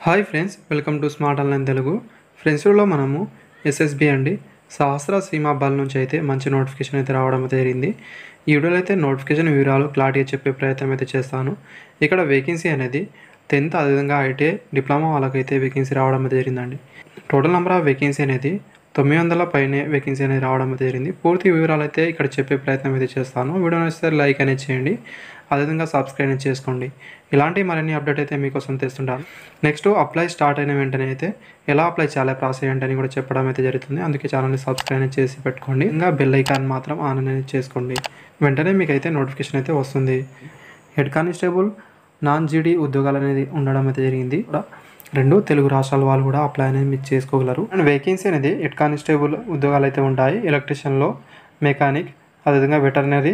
Hi friends, welcome to smart online Telugu. ఫ్రెండ్స్లో మనము SSB అండి సహస్ర సీమా బల్ నుంచి అయితే మంచి నోటిఫికేషన్ అయితే రావడం జరిగింది. ఈ వీడియోలో అయితే నోటిఫికేషన్ వివరాలు క్లారిటీగా చెప్పే ప్రయత్నం అయితే చేస్తాను. ఇక్కడ వేకెన్సీ అనేది 10th అదేవిధంగా ఐటీఐ డిప్లొమా వాళ్ళకైతే వేకెన్సీ రావడం జరిగిందండి. టోటల్ నెంబర్ ఆఫ్ వేకెన్సీ అనేది 900 పైనే వేకెన్సీ అనేది రావడం జరిగింది. పూర్తి వివరాలు అయితే ఇక్కడ చెప్పే ప్రయత్నం అయితే చేస్తాను. వీడియోని వస్తే లైక్ అనేది చేయండి, అదేవిధంగా సబ్స్క్రైబ్ చేసుకోండి. ఇలాంటి మరిన్ని అప్డేట్ అయితే మీకోసం తెస్తుంటాను. నెక్స్ట్ అప్లై స్టార్ట్ అయిన వెంటనే అయితే ఎలా అప్లై చేయాలి ప్రాసెస్ ఏంటని కూడా చెప్పడం అయితే జరుగుతుంది. అందుకే ఛానల్ని సబ్స్క్రైబ్ చేసి పెట్టుకోండి. ఇంకా బెల్ ఐకాన్ మాత్రం ఆన్ అనేది చేసుకోండి. వెంటనే మీకు అయితే నోటిఫికేషన్ అయితే వస్తుంది. హెడ్ కానిస్టేబుల్ నాన్ జీడీ ఉద్యోగాలు అనేది ఉండడం అయితే జరిగింది. కూడా 2 తెలుగు రాష్ట్రాల వాళ్ళు కూడా అప్లై అనేది మీరు చేసుకోగలరు. అండ్ వేకెన్సీ అనేది హెడ్ కానిస్టేబుల్ ఉద్యోగాలు అయితే ఉంటాయి. ఎలక్ట్రీషియన్లో, మెకానిక్, అదేవిధంగా వెటర్నరీ,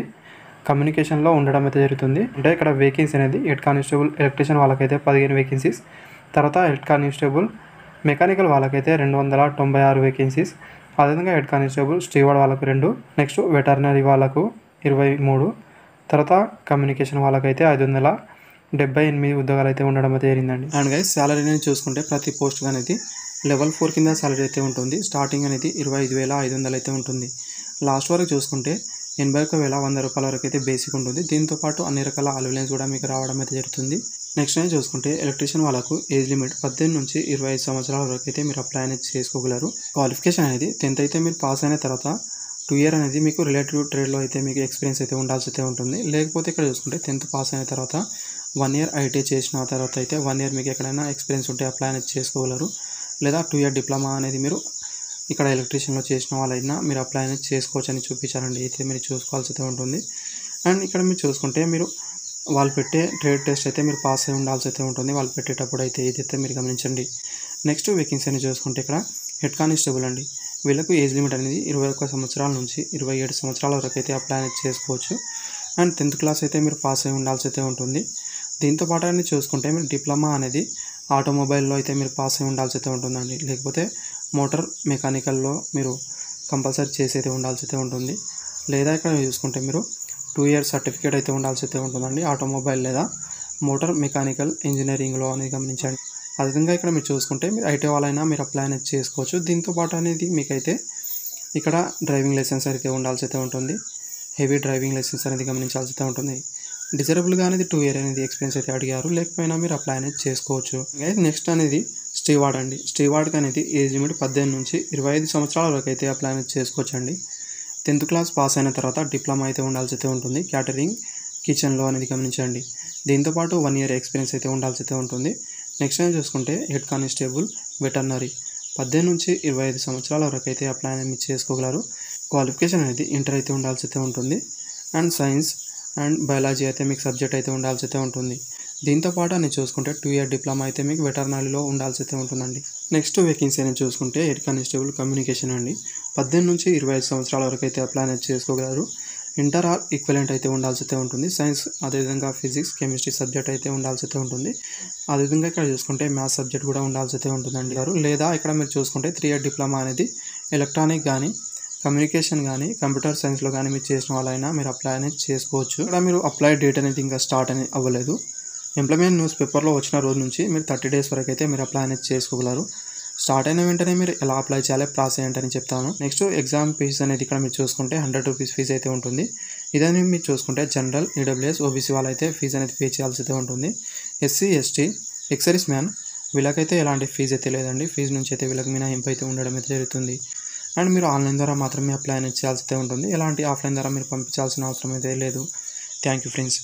కమ్యూనికేషన్లో ఉండడం అయితే జరుగుతుంది. అంటే ఇక్కడ వేకెన్సీ అనేది హెడ్ కానిస్టేబుల్ ఎలక్ట్రీషియన్ వాళ్ళకైతే 15 వేకెన్సీస్, తర్వాత హెడ్ కానిస్టేబుల్ మెకానికల్ వాళ్ళకైతే 296 వేకెన్సీస్, అదేవిధంగా హెడ్ కానిస్టేబుల్ స్టీవార్డ్ వాళ్ళకు 2, నెక్స్ట్ వెటర్నరీ వాళ్ళకు 23, తర్వాత కమ్యూనికేషన్ వాళ్ళకైతే 578 ఉద్యోగాలు అయితే ఉండడం అయితే జరిగిందండి. అండ్ గైస్ శాలరీ అనేది చూసుకుంటే ప్రతి పోస్ట్ అనేది లెవెల్ 4 కింద శాలరీ అయితే ఉంటుంది. స్టార్టింగ్ అనేది 25,500 అయితే ఉంటుంది. లాస్ట్ వరకు చూసుకుంటే 81,100 రూపాయల వరకు అయితే బేసిక్ ఉంటుంది. దీంతోపాటు అన్ని రకాల అలవెన్స్ కూడా మీకు రావడం అయితే జరుగుతుంది. నెక్స్ట్ అనేది చూసుకుంటే ఎలక్ట్రీషియన్ వాళ్ళకు ఏజ్ లిమిట్ 18 నుంచి 25 సంవత్సరాల వరకు అయితే మీరు అప్లై అనేది చేసుకోగలరు. క్వాలిఫికేషన్ అనేది 10th అయితే మీరు పాస్ అయిన తర్వాత 2 year అనేది మీకు రిలేటివ్ ట్రేడ్లో అయితే మీకు ఎక్స్పీరియన్స్ అయితే ఉండాల్సి అయితే ఉంటుంది. లేకపోతే ఇక్కడ చూసుకుంటే 10th పాస్ అయిన తర్వాత 1 year ఐటీఐ చేసిన తర్వాత అయితే 1 year మీకు ఎక్కడైనా ఎక్స్పీరియన్స్ ఉంటే అప్లై అనేది చేసుకోగలరు. లేదా 2 year డిప్లొమా అనేది మీరు ఇక్కడ ఎలక్ట్రీషియన్లో చేసిన వాళ్ళైనా మీరు అప్లై అనేది చేసుకోవచ్చు అని చూపించారండి. అయితే మీరు చూసుకోవాల్సి అయితే ఉంటుంది. అండ్ ఇక్కడ మీరు చూసుకుంటే మీరు వాళ్ళు పెట్టే ట్రేడ్ టెస్ట్ అయితే మీరు పాస్ అయి ఉండాల్సి అయితే ఉంటుంది. వాళ్ళు పెట్టేటప్పుడు అయితే ఇదైతే మీరు గమనించండి. నెక్స్ట్ వేకెన్సీ అని చూసుకుంటే ఇక్కడ హెడ్ కానిస్టేబుల్ అండి, వీళ్ళకు ఏజ్ లిమిట్ అనేది 21 సంవత్సరాల నుంచి 27 సంవత్సరాల వరకు అయితే అప్లై అనేది చేసుకోవచ్చు. అండ్ 10th క్లాస్ అయితే మీరు పాస్ అయి ఉండాల్సి అయితే ఉంటుంది. దీంతో పాటు అని చూసుకుంటే మీరు డిప్లొమా అనేది ఆటోమొబైల్లో అయితే మీరు పాస్ అయి ఉండాల్సి అయితే ఉంటుందండి. లేకపోతే మోటార్ మెకానికల్లో మీరు కంపల్సరీ చేసి అయితే ఉండాల్సి అయితే ఉంటుంది. లేదా ఇక్కడ చూసుకుంటే మీరు 2 year సర్టిఫికేట్ అయితే ఉండాల్సి అయితే ఉంటుందండి ఆటోమొబైల్ లేదా మోటార్ మెకానికల్ ఇంజనీరింగ్లో అనేది గమనించండి. అదేవిధంగా ఇక్కడ మీరు చూసుకుంటే మీరు ఐటీ వాళ్ళైనా మీరు అప్లై అనేది చేసుకోవచ్చు. దీంతో పాటు అనేది మీకైతే ఇక్కడ డ్రైవింగ్ లైసెన్స్ అయితే ఉండాల్సి అయితే ఉంటుంది. హెవీ డ్రైవింగ్ లైసెన్స్ అనేది గమనించాల్సి అయితే ఉంటుంది. డిజరబుల్గా అనేది 2 year అనేది ఎక్స్పీరియన్స్ అయితే అడిగారు. లేకపోయినా మీరు అప్లై అనేది చేసుకోవచ్చు. నెక్స్ట్ అనేది స్టీవార్డ్ అండి. స్టీవార్డ్కి అనేది ఏజ్ లిమిట్ 18 నుంచి 25 సంవత్సరాల వరకు అయితే అప్లై అనేది చేసుకోవచ్చు అండి. 10th క్లాస్ పాస్ అయిన తర్వాత డిప్లొమా అయితే ఉండాల్సి అయితే ఉంటుంది. క్యాటరింగ్, కిచెన్లో అనేది గమనించండి. దీంతోపాటు 1 year ఎక్స్పీరియన్స్ అయితే ఉండాల్సి అయితే ఉంటుంది. నెక్స్ట్ టైం చూసుకుంటే హెడ్ కానిస్టేబుల్ వెటర్నరీ 18 నుంచి 25 సంవత్సరాల వరకు అయితే అప్లై అనేది చేసుకోగలరు. క్వాలిఫికేషన్ అనేది ఇంటర్ అయితే ఉండాల్సి అయితే ఉంటుంది. అండ్ సైన్స్ అండ్ బయాలజీ అయితే మీకు సబ్జెక్ట్ అయితే ఉండాల్సి అయితే ఉంటుంది. దీంతోపాటు అని చూసుకుంటే 2 year డిప్లొమా అయితే మీకు వెటర్నరీలో ఉండాల్సి అయితే ఉంటుందండి. నెక్స్ట్ వేకెన్సీ అని చూసుకుంటే హెడ్ కానిస్టేబుల్ కమ్యూనికేషన్ అండి, 18 నుంచి 25 సంవత్సరాల వరకు అయితే అప్లై అనేది చేసుకోగలరు. ఇంటర్ ఆర్ ఈక్వలెంట్ అయితే ఉండాల్సి అయితే ఉంటుంది. సైన్స్ అదేవిధంగా ఫిజిక్స్, కెమిస్ట్రీ సబ్జెక్ట్ అయితే ఉండాల్సి అయితే ఉంటుంది. అదేవిధంగా ఇక్కడ చూసుకుంటే మ్యాథ్స్ సబ్జెక్ట్ కూడా ఉండాల్సి అయితే ఉంటుందండి. లేదా ఇక్కడ మీరు చూసుకుంటే 3 year డిప్లొమా అనేది ఎలక్ట్రానిక్ కానీ, కమ్యూనికేషన్ కానీ, కంప్యూటర్ సైన్స్లో కానీ మీరు చేసిన వాళ్ళైనా మీరు అప్లై అనేది చేసుకోవచ్చు. ఇక్కడ మీరు అప్లై డేట్ అనేది ఇంకా స్టార్ట్ అనేది అవ్వలేదు. ఎంప్లాయ్మెంట్ న్యూస్ పేపర్లో వచ్చిన రోజు నుంచి మీరు 30 days వరకు అయితే మీరు అప్లై అనేది చేసుకోగలరు. స్టార్ట్ అయిన వెంటనే మీరు ఎలా అప్లై చేయాలి ప్రాసెస్ ఏంటని చెప్తాను. నెక్స్ట్ ఎగ్జామ్ ఫీజు అనేది ఇక్కడ మీరు చూసుకుంటే 100 rupees ఫీజు అయితే ఉంటుంది. ఇదని మీరు చూసుకుంటే జనరల్, ఈడబ్ల్యూఎస్, ఓబీసీ వాళ్ళైతే ఫీజు అనేది పే చేయాల్సి అయితే ఉంటుంది. ఎస్సీ, ఎస్టీ, ఎక్సర్వీస్ మ్యాన్ వీళ్ళకైతే ఎలాంటి ఫీజు అయితే లేదండి. ఫీజు నుంచి అయితే వీళ్ళకి మినహాయింపు అయితే ఉండడం అయితే జరుగుతుంది. అండ్ మీరు ఆన్లైన్ ద్వారా మాత్రమే అప్లై అనేది చేయాల్సి అయితే ఉంటుంది. ఎలాంటి ఆఫ్లైన్ ద్వారా మీరు పంపించాల్సిన అవసరం అయితే లేదు. Thank you friends.